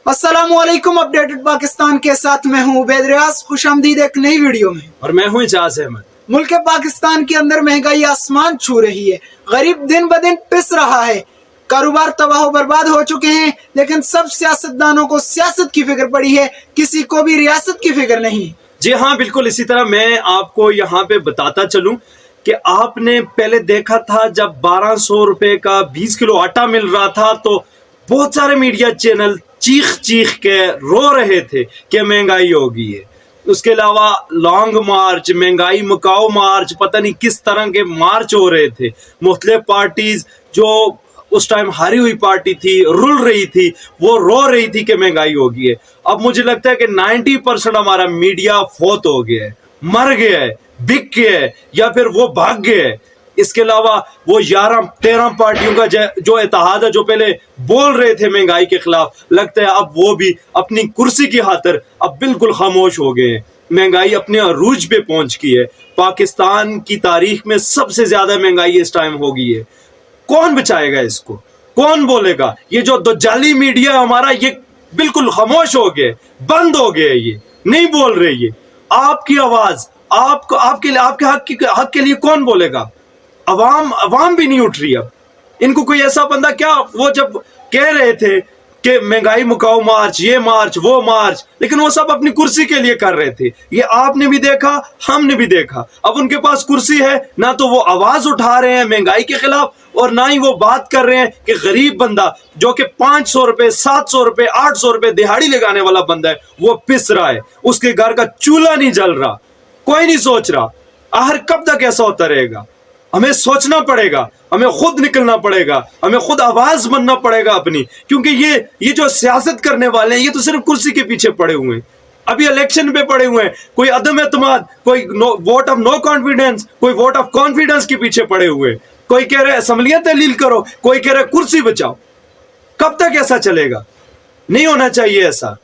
अस्सलामुअलैकुम। अपडेटेड पाकिस्तान के साथ मैं हूं उबैद रियाज। खुशामदीद एक नई वीडियो में। और मैं हूं इजाज अहमद। मुल्क पाकिस्तान के अंदर महंगाई आसमान छू रही है, गरीब दिन ब दिन पिस रहा है, कारोबार तबाह बर्बाद हो चुके हैं, लेकिन सब सियासतदानों को सियासत की फिक्र पड़ी है, किसी को भी रियासत की फिक्र नहीं। जी हाँ, बिल्कुल इसी तरह मैं आपको यहाँ पे बताता चलूं कि आपने पहले देखा था जब 1200 रुपए का 20 किलो आटा मिल रहा था तो बहुत सारे मीडिया चैनल चीख चीख के रो रहे थे कि महंगाई हो गई है। उसके अलावा लॉन्ग मार्च, महंगाई मुकाओ मार्च, पता नहीं किस तरह के मार्च हो रहे थे। मुख्तलिफ पार्टीज जो उस टाइम हारी हुई पार्टी थी, रुल रही थी, वो रो रही थी कि महंगाई हो गई है। अब मुझे लगता है कि 90% हमारा मीडिया फोत हो गया है, मर गया है, बिक गया है, या फिर वो भाग गया है। इसके अलावा वो 11-13 पार्टियों का जो इत्तेहाद है, जो पहले बोल रहे थे महंगाई के खिलाफ, लगता है अब वो भी अपनी कुर्सी की खातिर अब बिल्कुल खामोश हो गए हैं। महंगाई अपने अरूज पे पहुंच गई है। पाकिस्तान की तारीख में सबसे ज्यादा महंगाई इस टाइम हो गई है। कौन बचाएगा इसको? कौन बोलेगा? ये जो दज्जाली मीडिया हमारा, ये बिल्कुल खामोश हो गए, बंद हो गए, ये नहीं बोल रहे। ये आपकी आवाज, आपको आपके हक के लिए कौन बोलेगा? अवाम भी नहीं उठ रही। अब इनको कोई ऐसा बंदा, क्या वो जब कह रहे थे कि महंगाई मुकाओ मार्च, ये मार्च, वो मार्च, लेकिन वो सब अपनी कुर्सी के लिए कर रहे थे। ये आपने भी देखा, हमने भी देखा। अब उनके पास कुर्सी है, ना तो वो आवाज उठा रहे हैं महंगाई के खिलाफ, और ना ही वो बात कर रहे हैं कि गरीब बंदा जो कि 500 रुपए, 700 रुपए, 800 रुपए दिहाड़ी लगाने वाला बंदा है, वो पिस रहा है, उसके घर का चूल्हा नहीं जल रहा। कोई नहीं सोच रहा। आखिर कब तक ऐसा होता रहेगा? हमें सोचना पड़ेगा, हमें खुद निकलना पड़ेगा, हमें खुद आवाज बनना पड़ेगा अपनी, क्योंकि ये जो सियासत करने वाले हैं, ये तो सिर्फ कुर्सी के पीछे पड़े हुए हैं। अभी इलेक्शन पे पड़े हुए हैं, कोई अदम एतमाद, कोई वोट ऑफ नो कॉन्फिडेंस, कोई वोट ऑफ कॉन्फिडेंस के पीछे पड़े हुए हैं। कोई कह रहा है असम्बलियां तहलील करो, कोई कह रहा है कुर्सी बचाओ। कब तक ऐसा चलेगा? नहीं होना चाहिए ऐसा।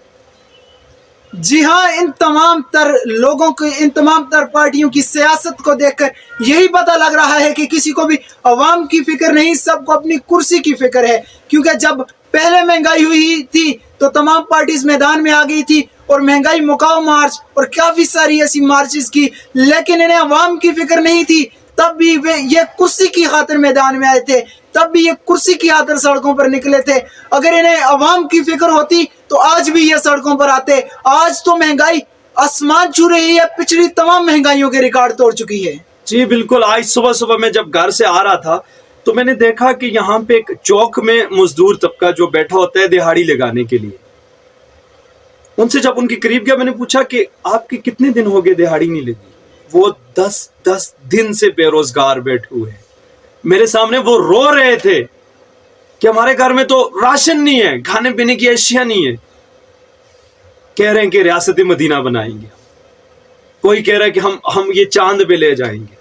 जी हाँ, इन तमाम तर लोगों को, इन तमाम तर पार्टियों की सियासत को देखकर यही पता लग रहा है कि किसी को भी अवाम की फिक्र नहीं, सबको अपनी कुर्सी की फिक्र है। क्योंकि जब पहले महंगाई हुई थी तो तमाम पार्टीज मैदान में आ गई थी और महंगाई मुकाओ मार्च और काफी सारी ऐसी मार्चेस की, लेकिन इन्हें अवाम की फिक्र नहीं थी। तब भी वे ये कुर्सी की खातिर मैदान में आए थे, तब भी ये कुर्सी की खातिर सड़कों पर निकले थे। अगर इन्हें अवाम की फिक्र होती तो आज भी ये सड़कों पर आते। आज तो महंगाई आसमान छू रही है, पिछली तमाम महंगाइयों के रिकॉर्ड तोड़ चुकी है। जी बिल्कुल। आज सुबह सुबह मैं जब घर से आ रहा था तो मैंने देखा कि यहाँ पे एक चौक में मजदूर तबका जो बैठा होता है दिहाड़ी लगाने के लिए, उनसे जब उनके करीब गया, मैंने पूछा कि आपके कितने दिन हो गए दिहाड़ी नहीं लगी? वो 10 दिन से बेरोजगार बैठे हुए हैं। मेरे सामने वो रो रहे थे कि हमारे घर में तो राशन नहीं है, खाने पीने की अशिया नहीं है। कह रहे हैं कि रियासत मदीना बनाएंगे, कोई कह रहा है कि हम ये चांद पे ले जाएंगे।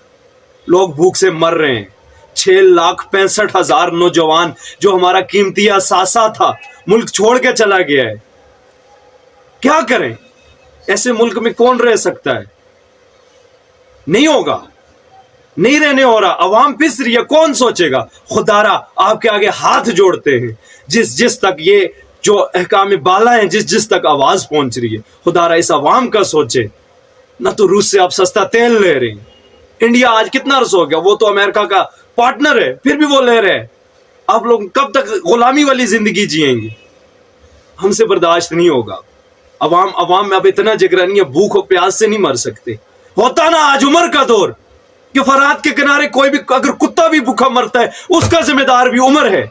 लोग भूख से मर रहे हैं। 6,65,000 नौजवान, जो हमारा कीमती असासा था, मुल्क छोड़ के चला गया है। क्या करें? ऐसे मुल्क में कौन रह सकता है? नहीं होगा, नहीं रहने हो रहा। अवाम पिस रही है, कौन सोचेगा? खुदारा आपके आगे हाथ जोड़ते हैं, जिस तक ये जो अहकाम बाला है, जिस तक आवाज पहुंच रही है, खुदारा इस अवाम का सोचे। ना तो रूस से आप सस्ता तेल ले रहे हैं। इंडिया आज कितना अर्स हो गया, वो तो अमेरिका का पार्टनर है, फिर भी वो ले रहे हैं। आप लोग कब तक गुलामी वाली जिंदगी जिएंगे? हमसे बर्दाश्त नहीं होगा। अवाम में अब इतना जिगरा नहीं है, भूख और प्यास से नहीं मर सकते। होता ना आज उमर का दौर कि फरात के किनारे कोई भी अगर कुत्ता भी भूखा मरता है, उसका जिम्मेदार भी उमर है।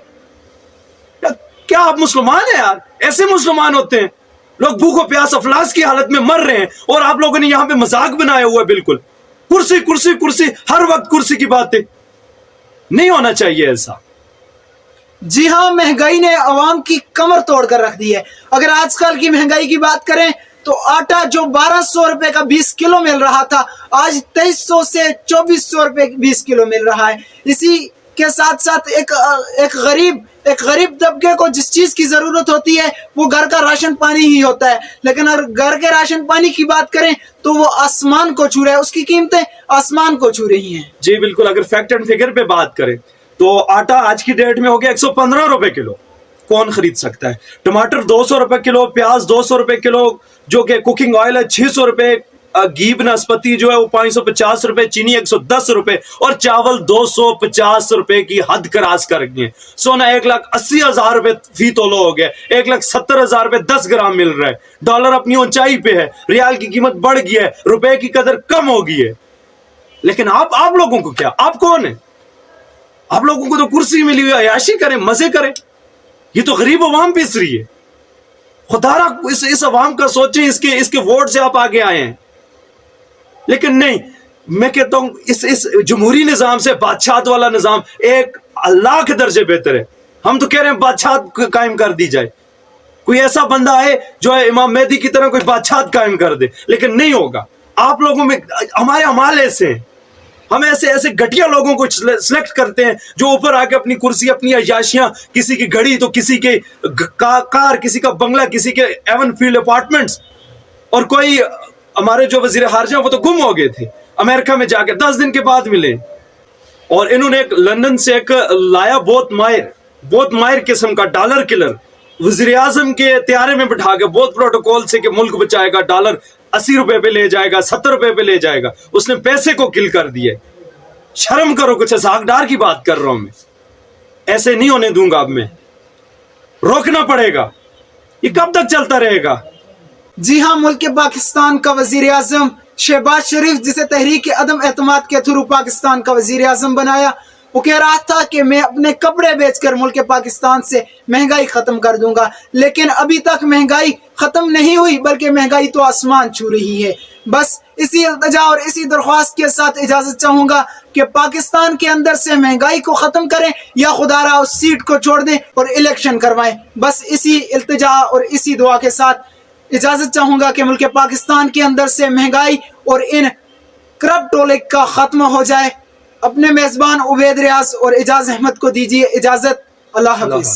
क्या आप मुसलमान हैं यार? ऐसे मुसलमान होते हैं? लोग भूख और प्यास अफलास की हालत में मर रहे हैं और आप लोगों ने यहां पे मजाक बनाया हुआ है। बिल्कुल कुर्सी कुर्सी कुर्सी, हर वक्त कुर्सी की बातें। नहीं होना चाहिए ऐसा। जी हाँ, महंगाई ने अवाम की कमर तोड़ कर रख दी है। अगर आजकल की महंगाई की बात करें तो आटा जो 1200 रुपए का 20 किलो मिल रहा था, आज 2300 से 2400 रुपए 20 किलो मिल रहा है। इसी के साथ साथ एक गरीब तबके को जिस चीज की जरूरत होती है वो घर का राशन पानी ही होता है, लेकिन अगर घर के राशन पानी की बात करें तो वो आसमान को छू रहा है, उसकी कीमतें आसमान को छू रही हैं। जी बिल्कुल। अगर फैक्ट एंड फिगर पे बात करें तो आटा आज की डेट में हो गया 115 रुपए किलो। कौन खरीद सकता है? टमाटर 200 रुपए किलो, प्याज 200 रुपए किलो, जो कि कुकिंग ऑयल है 600 रुपए, घी बनस्पति जो है वो 550 रुपए, चीनी 110 रुपए और चावल 250 रुपए की हद क्रॉस कर गए। सोना 1,80,000 रुपए फी तोलो हो गया, 1,70,000 रुपए 10 ग्राम मिल रहा है। डॉलर अपनी ऊंचाई पे है, रियाल की कीमत बढ़ गई है, रुपए की कदर कम हो गई है। लेकिन आप लोगों को क्या? आप कौन है? आप लोगों को तो कुर्सी मिली हुई है, अयाशी करें, मजे करें। ये तो गरीब अवाम पिस रही है। खुदारा इस अवाम का सोचें, इसके वोट से आप आगे आए हैं। लेकिन नहीं, मैं कहता हूं इस जमहूरी निजाम से बादशाहत वाला निजाम 1,00,000 दर्जे बेहतर है। हम तो कह रहे हैं बादशाहत कायम कर दी जाए, कोई ऐसा बंदा आए जो है इमाम मेहदी की तरह कोई बादशाहत कायम कर दे, लेकिन नहीं होगा। आप लोगों में हमारे अमाल ऐसे हैं, हम ऐसे घटिया लोगों को सिलेक्ट करते हैं जो ऊपर आके अपनी कुर्सी, अपनी अयाशियां, किसी की घड़ी तो किसी के कार, किसी का बंगला, किसी के एवन फील्ड अपार्टमेंट्स। और कोई हमारे जो वजीर खारजा वो तो गुम हो गए थे अमेरिका में जाके, 10 दिन के बाद मिले। और इन्होंने एक लंदन से एक लाया बहुत माहिर किस्म का डॉलर किलर, वजीर आजम के त्यारे में बिठा के बहुत प्रोटोकॉल से कि मुल्क बचाएगा, डॉलर 80 रुपए पे ले जाएगा, 70 रुपए पे ले जाएगा। उसने पैसे को किल कर दिया। शर्म करो, कुछ हकदार की बात कर रहा हूं मैं। ऐसे नहीं होने दूंगा अब मैं, रोकना पड़ेगा। ये कब तक चलता रहेगा? जी हाँ, मुल्क पाकिस्तान का वजीर आजम शहबाज शरीफ, जिसे तहरीक अदम एतमाद के थ्रू पाकिस्तान का वजीर आजम बनाया, वो कह रहा था कि मैं अपने कपड़े बेचकर मुल्क पाकिस्तान से महंगाई खत्म कर दूंगा। लेकिन अभी तक महंगाई खत्म नहीं हुई, बल्कि महंगाई तो आसमान छू रही है। बस इसी इल्तिजा और इसी दरख्वास्त के साथ इजाजत चाहूंगा कि पाकिस्तान के अंदर से महंगाई को खत्म करें या खुदारा उस सीट को छोड़ दें और इलेक्शन करवाएं। बस इसी इल्तिजा और इसी दुआ के साथ इजाजत चाहूंगा कि मुल्क पाकिस्तान के अंदर से महंगाई और इन करप्ट टोले का खात्मा हो जाए। अपने मेजबान उबैद रियाज और एजाज अहमद को दीजिए इजाजत। अल्लाह हाफिज।